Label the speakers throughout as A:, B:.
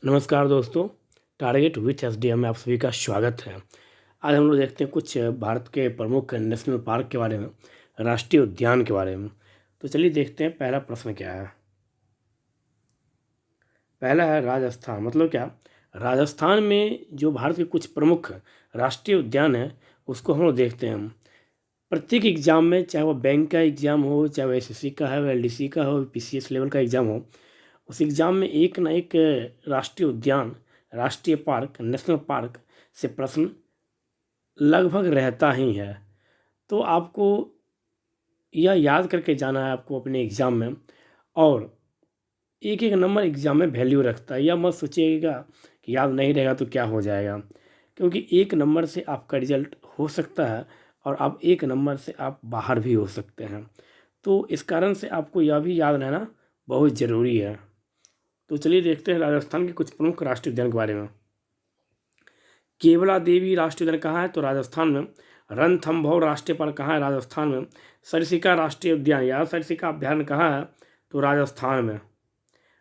A: नमस्कार दोस्तों, target with SDM में आप सभी का स्वागत है। आज हम लोग देखते हैं कुछ भारत के प्रमुख नेशनल पार्क के बारे में, राष्ट्रीय उद्यान के बारे में। तो चलिए देखते हैं पहला प्रश्न क्या है। पहला है राजस्थान। मतलब क्या? राजस्थान में जो भारत के कुछ प्रमुख राष्ट्रीय उद्यान हैं उसको हम लोग देखते हैं। प्रत्येक एग्ज़ाम में, चाहे वो बैंक का एग्ज़ाम हो, चाहे वो एसएससी का है, एलडीसी का हो, पीसीएस लेवल का एग्ज़ाम हो, उस एग्ज़ाम में एक ना एक राष्ट्रीय उद्यान, राष्ट्रीय पार्क, नेशनल पार्क से प्रश्न लगभग रहता ही है। तो आपको यह याद करके जाना है आपको अपने एग्ज़ाम में। और एक एक नंबर एग्ज़ाम में वैल्यू रखता है। यह मत सोचिएगा कि याद नहीं रहेगा तो क्या हो जाएगा, क्योंकि एक नंबर से आपका रिजल्ट हो सकता है और आप एक नंबर से आप बाहर भी हो सकते हैं। तो इस कारण से आपको यह भी याद रहना बहुत ज़रूरी है। तो चलिए देखते हैं राजस्थान के कुछ प्रमुख राष्ट्रीय उद्यान के बारे में। केवला देवी राष्ट्रीय उद्यान कहाँ है? तो राजस्थान में। रणथंभौर राष्ट्रीय पार्क कहाँ है? राजस्थान में। सरिस्का राष्ट्रीय उद्यान या सरिस्का अभ्यारण्य कहाँ है? तो राजस्थान में।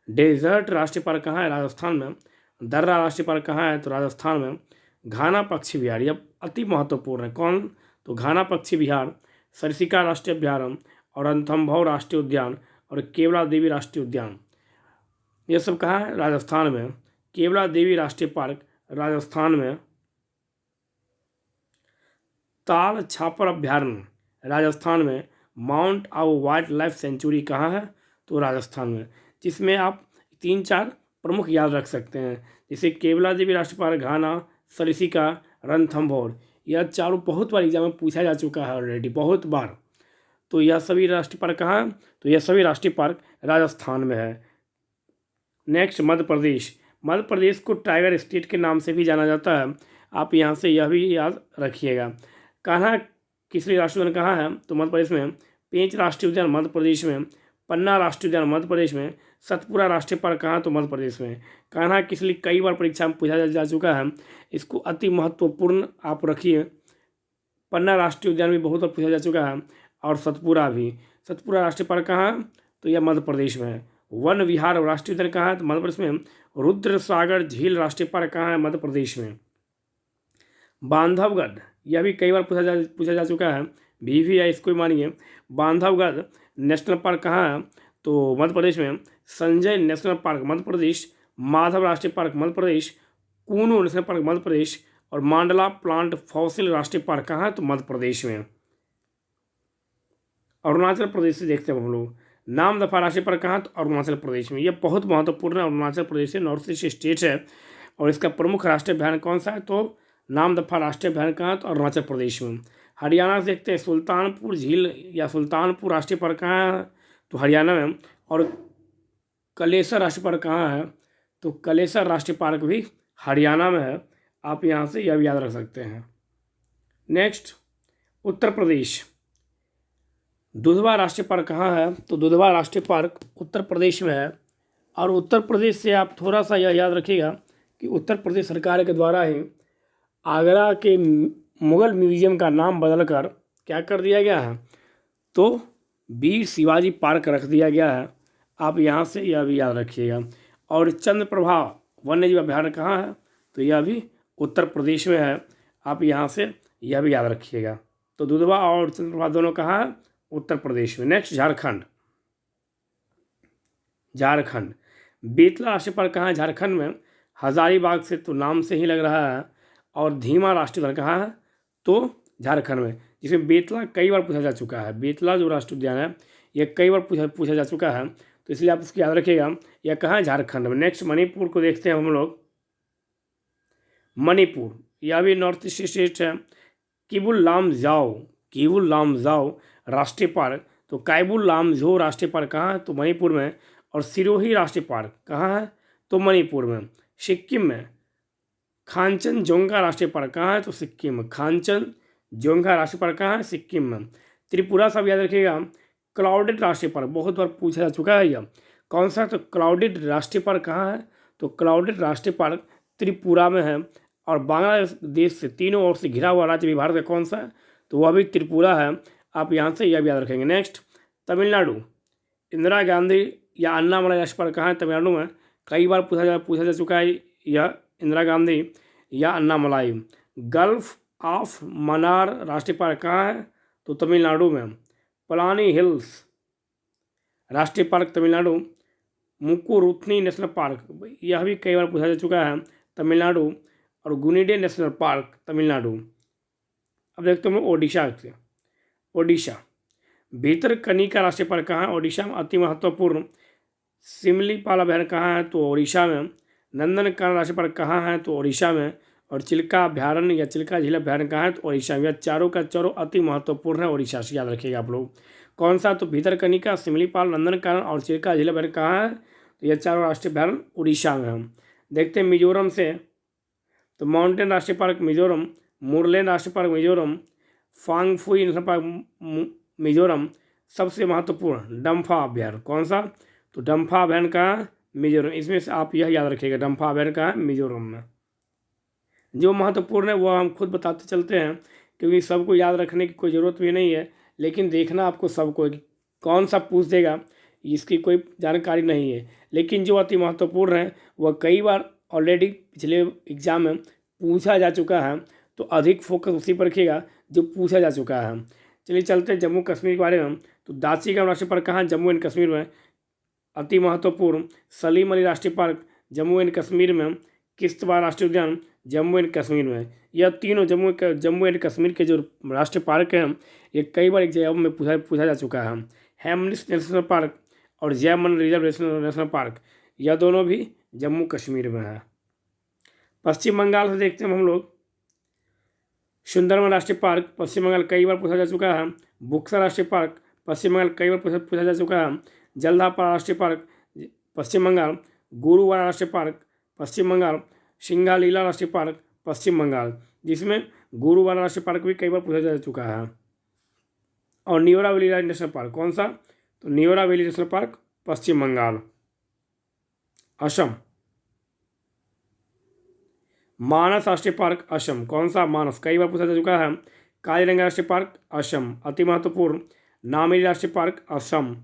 A: डेजर्ट राष्ट्रीय पार्क कहाँ है? राजस्थान में। दर्रा राष्ट्रीय पार्क कहाँ है? तो राजस्थान में। घाना पक्षी विहार, यह अति महत्वपूर्ण है। कौन? तो घाना पक्षी विहार, सरिस्का राष्ट्रीय अभ्यारण्य और रणथंभौर राष्ट्रीय उद्यान और केवला देवी राष्ट्रीय उद्यान, यह सब कहाँ है? राजस्थान में। केवला देवी राष्ट्रीय पार्क राजस्थान में। ताल छापर अभ्यारण्य राजस्थान में। Mount Abu wild life sanctuary कहाँ है? तो राजस्थान में। जिसमें आप 3-4 प्रमुख याद रख सकते हैं, जैसे केवला देवी राष्ट्रीय पार्क, घाना, सरिस्का, रणथंभौर। यह चारों बहुत बार एग्जाम में पूछा जा चुका है ऑलरेडी, बहुत बार। तो यह सभी राष्ट्रीय पार्क कहाँ है? तो यह सभी राष्ट्रीय पार्क राजस्थान में है। नेक्स्ट, मध्य प्रदेश। मध्य प्रदेश को टाइगर स्टेट के नाम से भी जाना जाता है। आप यहाँ से यह भी याद रखिएगा। कान्हा किसली राष्ट्रीय उद्यान कहाँ है? तो मध्य प्रदेश में। पेंच राष्ट्रीय उद्यान मध्य प्रदेश में। पन्ना राष्ट्रीय उद्यान मध्य प्रदेश में। सतपुरा राष्ट्रीय पार्क कहाँ? तो मध्य प्रदेश में। कान्हा किसली कई बार परीक्षा में पूछा जा चुका है, इसको अति महत्वपूर्ण आप रखिए। पन्ना राष्ट्रीय उद्यान भी बहुत बार पूछा जा चुका है और सतपुरा भी। सतपुरा राष्ट्रीय पार्क कहाँ है? तो यह मध्य प्रदेश में है। वन विहार राष्ट्रीय उद्यान कहाँ है? तो मध्य प्रदेश में। रुद्र सागर झील राष्ट्रीय पार्क कहाँ है? मध्य प्रदेश में। बांधवगढ़, यह भी कई बार पूछा जा चुका है, भी है, इसको मानिए। बांधवगढ़ नेशनल पार्क कहाँ है? तो मध्य प्रदेश में। Sanjay national park Madhya Pradesh. माधव राष्ट्रीय पार्क मध्य प्रदेश। कूनू नेशनल पार्क मध्य प्रदेश और मांडला प्लांट फॉसिल राष्ट्रीय पार्क कहाँ है? तो मध्य प्रदेश में। अरुणाचल प्रदेश से देखते हैं हम लोग। नामदफा राष्ट्रीय पार्क कहाँ? तो अरुणाचल प्रदेश में। यह बहुत महत्वपूर्ण है। अरुणाचल प्रदेश से नॉर्थ ईस्ट स्टेट है और इसका प्रमुख राष्ट्रीय अभ्यारण्य कौन सा है? तो नामदफा राष्ट्रीय अभ्यारण्य कहाँ? तो अरुणाचल प्रदेश में। हरियाणा से देखते हैं, सुल्तानपुर झील या सुल्तानपुर राष्ट्रीय पार्क कहाँ है? तो हरियाणा में। और कलेसर राष्ट्रीय पार्क कहाँ है? तो कलेसर राष्ट्रीय पार्क भी हरियाणा में है। आप यहाँ से यह भी याद रख सकते हैं। नेक्स्ट, उत्तर प्रदेश। दुधवा राष्ट्रीय पार्क कहाँ है? तो दुधवा राष्ट्रीय पार्क उत्तर प्रदेश में है। और उत्तर प्रदेश से आप थोड़ा सा यह याद रखिएगा कि उत्तर प्रदेश सरकार के द्वारा ही आगरा के मुगल म्यूजियम का नाम बदलकर क्या कर दिया गया है? तो वीर शिवाजी पार्क रख दिया गया है। आप यहाँ से यह भी याद रखिएगा। और चंद्रप्रभा वन्यजीव अभ्यारण्य कहाँ है? तो यह भी उत्तर प्रदेश में है। आप यहाँ से यह भी याद रखिएगा। तो दुधवा और चंद्रप्रभा दोनों कहाँ है? उत्तर प्रदेश में। नेक्स्ट, झारखंड। झारखंड बेतला राष्ट्रीय पार्क कहाँ है? झारखंड में। हजारीबाग से तो नाम से ही लग रहा है। और धीमा राष्ट्रीय उद्यान कहाँ है? तो झारखंड में, जिसमें बेतला कई बार पूछा जा चुका है। बेतला जो राष्ट्रीय उद्यान है यह कई बार पूछा जा चुका है, तो इसलिए आप इसको याद रखिएगा। यह कहाँ है? झारखंड में। नेक्स्ट, मणिपुर को देखते हैं हम लोग। मणिपुर यह भी नॉर्थ ईस्ट स्टेट है। किबुल लामजाओ राष्ट्रीय पार्क, तो कायबुल लामझो राष्ट्रीय पार्क कहाँ है? तो मणिपुर में। और सिरोही राष्ट्रीय पार्क कहाँ है? तो मणिपुर में। सिक्किम में खांचनजोंगा राष्ट्रीय पार्क कहाँ है? तो सिक्किम में। खांचनजोंगा राष्ट्रीय पार्क कहाँ है? सिक्किम में। त्रिपुरा सब याद रखिएगा। क्लाउडेड राष्ट्रीय पार्क बहुत बार पूछा जा चुका है यह कौन सा? तो क्लाउडेड राष्ट्रीय पार्क कहाँ है? तो क्लाउडेड राष्ट्रीय पार्क त्रिपुरा में है। और बांग्लादेश से तीनों ओर से घिरा हुआ राज्य भी भारत का कौन सा है? तो वह भी त्रिपुरा है। आप यहाँ से यह भी याद रखेंगे। नेक्स्ट, तमिलनाडु। इंदिरा गांधी या अन्नामलाई राष्ट्रीय पार्क कहाँ है? तमिलनाडु में। कई बार पूछा जा चुका है, यह इंदिरा गांधी या अन्नामलाई। गल्फ ऑफ मन्नार राष्ट्रीय पार्क कहाँ है? तो तमिलनाडु में। पलानी हिल्स राष्ट्रीय पार्क तमिलनाडु। मुकुरुथनी नेशनल पार्क, यह भी कई बार पूछा जा चुका है, तमिलनाडु। और गुनिडे नेशनल पार्क तमिलनाडु। अब देखते हैं हम लोग ओडिशा से। ओडिशा भीतरकनिका राष्ट्रीय पार्क कहाँ है? ओडिशा में। अति महत्वपूर्ण सिमलीपाल अभयारण्य कहाँ है? तो ओडिशा में। नंदनकानन राष्ट्रीय पार्क कहाँ है? तो ओडिशा में। और चिल्का अभयारण्य या चिल्का झील अभयारण्य कहाँ है? तो ओडिशा में। यह चारों का चारों अति महत्वपूर्ण है ओडिशा से, याद रखिएगा आप लोग। कौन सा? तो भीतरकनिका, सिमलीपाल, नंदनकानन और चिल्का झील अभयारण्य कहाँ है? तो यह चारों राष्ट्रीय अभयारण्य उड़ीसा में हम देखते हैं। मिजोरम से तो माउंटेन राष्ट्रीय पार्क मिजोरम, मुरलेन राष्ट्रीय park Mizoram, Phawngpui national park Mizoram. सबसे महत्वपूर्ण डम्फा अभयारण्य कौन सा? तो डम्फा अभयारण्य का मिजोरम। इसमें से आप यह याद रखिएगा, डम्फा अभयारण्य का मिजोरम में। जो महत्वपूर्ण है वह हम खुद बताते चलते हैं, क्योंकि सबको याद रखने की कोई ज़रूरत भी नहीं है, लेकिन देखना आपको सबको कि कौन सा पूछ देगा इसकी कोई जानकारी नहीं है। लेकिन जो अति महत्वपूर्ण है वह कई बार ऑलरेडी पिछले एग्जाम में पूछा जा चुका है, तो अधिक फोकस उसी पर रखिएगा जो पूछा जा चुका है। चलिए चलते हैं जम्मू कश्मीर के बारे में। तो दासीगाम राष्ट्रीय पार्क कहाँ? जम्मू एंड कश्मीर में। अति महत्वपूर्ण सलीम अली राष्ट्रीय पार्क जम्मू एंड कश्मीर में। किश्तवाड़ राष्ट्रीय उद्यान जम्मू एंड कश्मीर में। यह तीनों जम्मू एंड कश्मीर के जो राष्ट्रीय पार्क हैं ये कई बार एग्जाम में पूछा जा चुका है। हेमलिस नेशनल पार्क और जयमन रिजर्व नेशनल पार्क, यह दोनों भी जम्मू कश्मीर में है। पश्चिम बंगाल से देखते हैं हम लोग। सुंदरवन राष्ट्रीय पार्क पश्चिम बंगाल कई बार पूछा जा चुका है। बुक्सा राष्ट्रीय पार्क पश्चिम बंगाल कई बार पूछा जा चुका है। जलदापाड़ा राष्ट्रीय पार्क पश्चिम बंगाल। गुरुवारा राष्ट्रीय पार्क पश्चिम बंगाल। सिंगालीला राष्ट्रीय पार्क पश्चिम बंगाल, जिसमें गुरुवारा राष्ट्रीय पार्क भी कई बार पूछा जा चुका है। और न्योरा वैली नेशनल पार्क कौन सा? तो न्योरा वैली नेशनल पार्क पश्चिम बंगाल। असम मानस राष्ट्रीय पार्क असम कौन सा? मानस कई बार पूछा जा चुका है। काजीरंगा राष्ट्रीय पार्क असम अति महत्वपूर्ण। नामेरी राष्ट्रीय पार्क असम।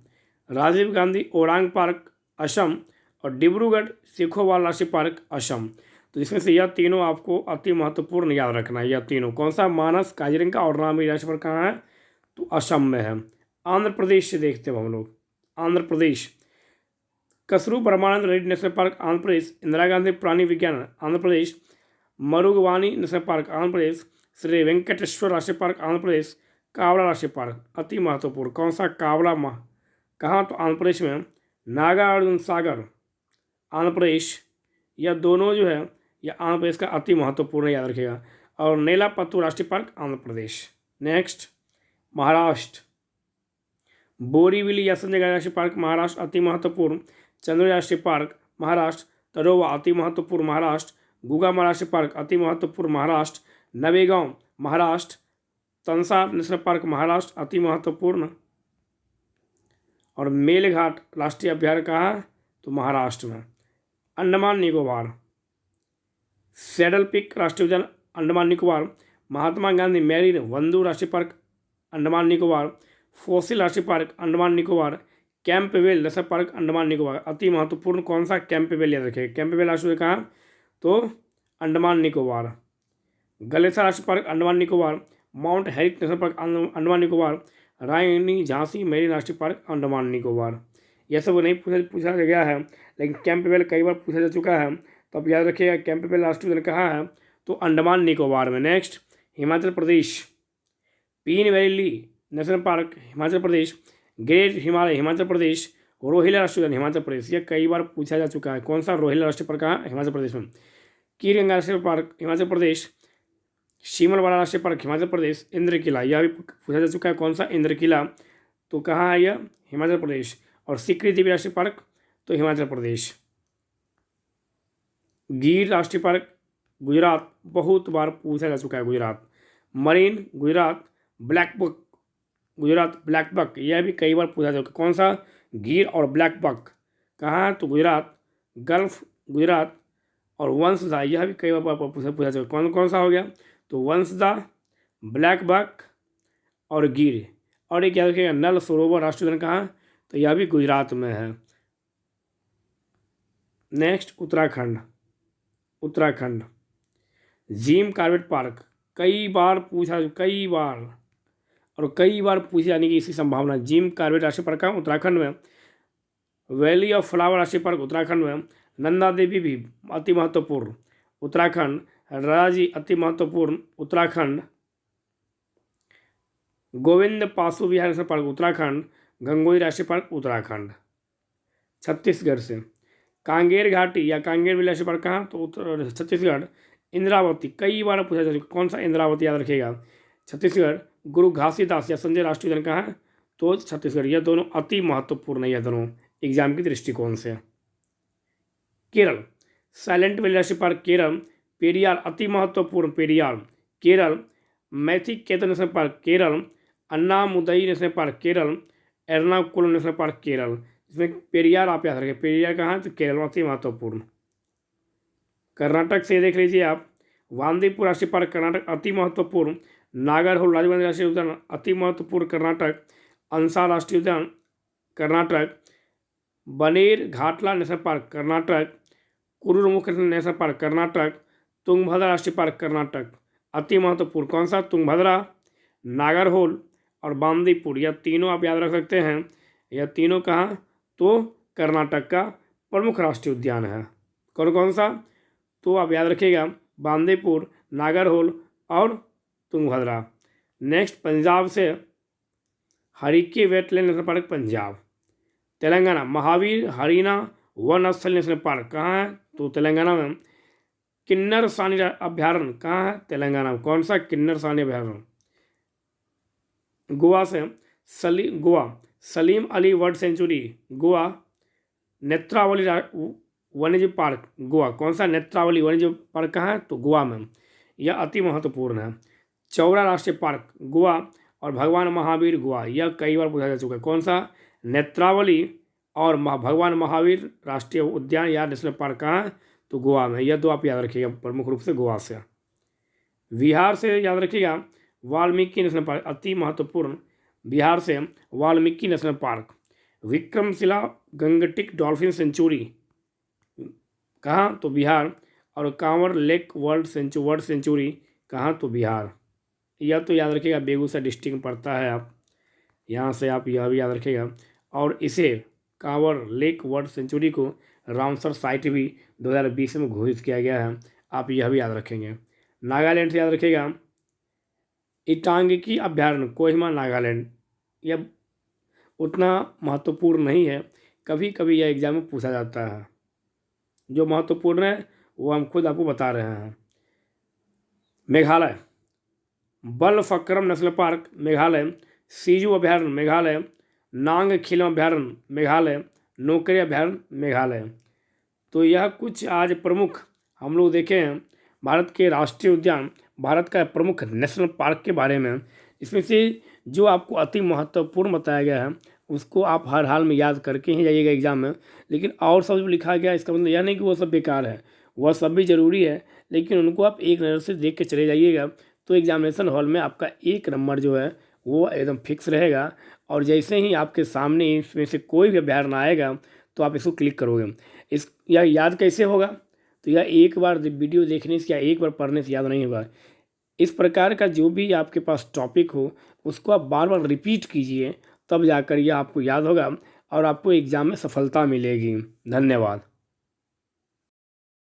A: राजीव गांधी ओरांग पार्क असम। और डिब्रूगढ़ सिखोवाल राष्ट्रीय पार्क असम। तो इसमें से यह तीनों आपको अति महत्वपूर्ण याद रखना है। यह तीनों कौन सा? मानस, काजीरंगा और नामेरी राष्ट्रीय पार्क कहाँ है? तो असम में है। आंध्र प्रदेश से देखते हैं हम लोग। आंध्र प्रदेश कसरू ब्रह्मानंद रेड्डी नेशनल पार्क आंध्र प्रदेश। इंदिरा गांधी प्राणी विज्ञान आंध्र प्रदेश। मरुगवानी national park Andhra Pradesh. श्री वेंकटेश्वर राष्ट्रीय पार्क आंध्र प्रदेश। कावड़ा राष्ट्रीय पार्क अति महत्वपूर्ण कौन सा? कावड़ा कहाँ? तो आंध्र प्रदेश में। नागार्जुन सागर आंध्र प्रदेश। यह दोनों जो है यह आंध्र प्रदेश का अति महत्वपूर्ण याद रखिएगा। और नेलापत्तू राष्ट्रीय पार्क आंध्र प्रदेश। नेक्स्ट महाराष्ट्र बोरीवली या संजय गांधी राष्ट्रीय पार्क महाराष्ट्र अति महत्वपूर्ण। चंद्र राष्ट्रीय पार्क महाराष्ट्र। तरोवा अति महत्वपूर्ण महाराष्ट्र। गुगामा राष्ट्रीय पार्क अति महत्वपूर्ण महाराष्ट्र। नवेगांव महाराष्ट्र। तंसा नेशनल पार्क महाराष्ट्र अति महत्वपूर्ण। और मेलघाट राष्ट्रीय अभयारण्य कहाँ है? तो महाराष्ट्र में। अंडमान निकोबार सैडल पिक राष्ट्रीय उद्यान अंडमान निकोबार। महात्मा गांधी मैरीन वंदू राष्ट्रीय पार्क अंडमान निकोबार। फोसिल राष्ट्रीय park Andaman Nicobar. Campbell national park Andaman Nicobar अति महत्वपूर्ण कौन सा? कैंपवेल याद रखिएगा। कैंपवेल राष्ट्रीय कहाँ? तो अंडमान निकोबार। गलेसा राष्ट्रीय park Andaman Nicobar. Mount Harriet national park Andaman Nicobar. Rani Jhansi marine राष्ट्रीय पार्क अंडमान निकोबार। यह सब नहीं पूछा गया है, लेकिन कैंपवेल कई बार पूछा जा चुका है, तो आप याद रखिएगा कैंपवेल राष्ट्रीय उद्यान कहाँ है? तो अंडमान निकोबार में। नेक्स्ट हिमाचल प्रदेश पीन valley national park Himachal Pradesh. Great Himalaya Himachal Pradesh. Rohilla राष्ट्रीय उद्यान हिमाचल प्रदेश, यह कई बार पूछा जा चुका है। कौन सा? रोहिला राष्ट्रीय पार्क कहाँ? हिमाचल प्रदेश में। कीरगंगा राष्ट्रीय पार्क हिमाचल प्रदेश। शिमलवाड़ा राष्ट्रीय पार्क हिमाचल प्रदेश। इंद्र किला यह भी पूछा जा चुका है। कौन सा? इंद्र किला तो कहाँ है? यह हिमाचल प्रदेश। और सिकरी देवी राष्ट्रीय पार्क तो हिमाचल प्रदेश। गिर राष्ट्रीय पार्क गुजरात बहुत बार पूछा जा चुका है। Gujarat. Marine Gujarat. Blackbuck Gujarat. Blackbuck यह भी कई बार पूछा जा चुका है। कौन सा? गिर और ब्लैक बक कहाँ? तो गुजरात। गल्फ गुजरात। और वंशधा यह भी कई बार पूछा जा चुका। कौन कौन सा हो गया? तो वंशधा, ब्लैक बक और गिर। और एक याद रखिएगा नल सरोवर राष्ट्रीय उद्यान कहाँ? तो यह भी गुजरात में है। Next Uttarakhand. Uttarakhand Jim Corbett park, कई बार पूछा, कई बार और कई बार पूछे जाने की इसकी संभावना। जिम कॉर्बेट राष्ट्रीय पार्क कहाँ? उत्तराखंड में। वैली ऑफ फ्लावर राष्ट्रीय पार्क उत्तराखंड में। नंदा देवी भी अति महत्वपूर्ण उत्तराखंड। राजी अति महत्वपूर्ण उत्तराखंड। गोविंद पासु विहार राष्ट्रीय पार्क उत्तराखंड। गंगोई राष्ट्रीय पार्क उत्तराखंड। छत्तीसगढ़ से कांगेर घाटी या कांगेर विल राष्ट्रीय पार्क कहाँ? तो छत्तीसगढ़। इंद्रावती कई बार पूछा जा चुका, कौन सा इंद्रावती याद रखिएगा? छत्तीसगढ़। गुरु घासीदास या संजय राष्ट्रीय उद्यान कहाँ है? तो छत्तीसगढ़। यह दोनों अति महत्वपूर्ण है, यह दोनों एग्जाम के दृष्टिकोण से। केरल साइलेंट वैली राष्ट्रीय पार्क केरल। पेरियार अति महत्वपूर्ण Periyar Kerala. Mathikettan national park Kerala. Anamudi national park Kerala. Ernakulam national park Kerala. इसमें पेरियार आप याद रखें, पेरियार कहाँ है? तो केरल में अति महत्वपूर्ण। कर्नाटक से देख लीजिए आप, वांदीपुर राष्ट्रीय पार्क कर्नाटक अति महत्वपूर्ण। नागरहोल राजीव राष्ट्रीय उद्यान अति महत्वपूर्ण कर्नाटक। अंसा राष्ट्रीय उद्यान Karnataka. Bannerghatta national park Karnataka. Kudremukh national park Karnataka. Tungabhadra राष्ट्रीय पार्क कर्नाटक अति महत्वपूर्ण। कौन सा? तुंगभद्रा, नागरहोल और बांदीपुर, यह तीनों आप याद रख सकते हैं। यह तीनों कहाँ? तो कर्नाटक का प्रमुख राष्ट्रीय उद्यान है। कौन कौन सा? तो आप याद रखिएगा, बांदीपुर, नागरहोल और तुंगभद्रा। नेक्स्ट पंजाब से Harike wetland national park Punjab. Telangana Mahavir Harina Vanasthali national park कहाँ है? तो तेलंगाना में। किन्नर सानी अभ्यारण्य कहाँ है? तेलंगाना में। कौन सा? किन्नर सानी अभ्यारण्य। गोवा से गोवा सलीम अली वर्ल्ड सेंचुरी गोवा। नेत्रावली वन्यजीव पार्क गोवा। कौन सा? नेत्रावली वन्यजीव पार्क कहाँ है? तो गोवा में। यह अति महत्वपूर्ण है। चौरा राष्ट्रीय पार्क गोवा और भगवान महावीर गोवा, यह कई बार पूछा जा चुका है। कौन सा? नेत्रावली और भगवान महावीर राष्ट्रीय उद्यान या नेशनल पार्क कहाँ है? तो गोवा में। यह दो आप याद रखिएगा प्रमुख रूप से गोवा से। बिहार से याद रखिएगा वाल्मीकि नेशनल पार्क अति महत्वपूर्ण। बिहार से Valmiki national park. Vikramshila gangetic dolphin sanctuary कहाँ? तो बिहार। और कांवर लेक वर्ल्ड सेंचुरी कहाँ? तो बिहार। यह तो याद रखिएगा बेगूसराय डिस्ट्रिक्ट में पड़ता है। आप यहाँ से आप यह भी याद रखिएगा। और इसे कांवर लेक वर्ल्ड सेंचुरी को रामसर साइट भी 2020 में घोषित किया गया है। आप यह भी याद रखेंगे। नागालैंड से याद रखिएगा इटांगी अभ्यारण्य कोहिमा नागालैंड। यह उतना महत्वपूर्ण नहीं है, कभी कभी यह एग्जाम में पूछा जाता है। जो महत्वपूर्ण है वो हम खुद आपको बता रहे हैं। Meghalaya Balphakram national park Meghalaya. सीजू अभ्यारण्य मेघालय। नांग खिलम अभ्यारण्य मेघालय। नोकरी अभ्यारण्य मेघालय। तो यह कुछ आज प्रमुख हम लोग देखे हैं भारत के राष्ट्रीय उद्यान, भारत का प्रमुख नेशनल पार्क के बारे में। इसमें से जो आपको अति महत्वपूर्ण बताया गया है उसको आप हर हाल में याद करके ही जाइएगा एग्जाम में। लेकिन और सब जो लिखा गया इसका मतलब यह नहीं कि वो सब बेकार है, वह सब भी ज़रूरी है, लेकिन उनको आप एक नज़र से देख के चले जाइएगा तो एग्जामिनेशन हॉल में आपका एक नंबर जो है वो एकदम फिक्स रहेगा। और जैसे ही आपके सामने इसमें से कोई भी अभ्यारण्य आएगा तो आप इसको क्लिक करोगे। यह याद कैसे होगा? तो यह एक बार वीडियो देखने से या एक बार पढ़ने से याद नहीं होगा। इस प्रकार का जो भी आपके पास टॉपिक हो उसको आप बार बार रिपीट कीजिए, तब जाकर यह आपको याद होगा और आपको एग्ज़ाम में सफलता मिलेगी। धन्यवाद।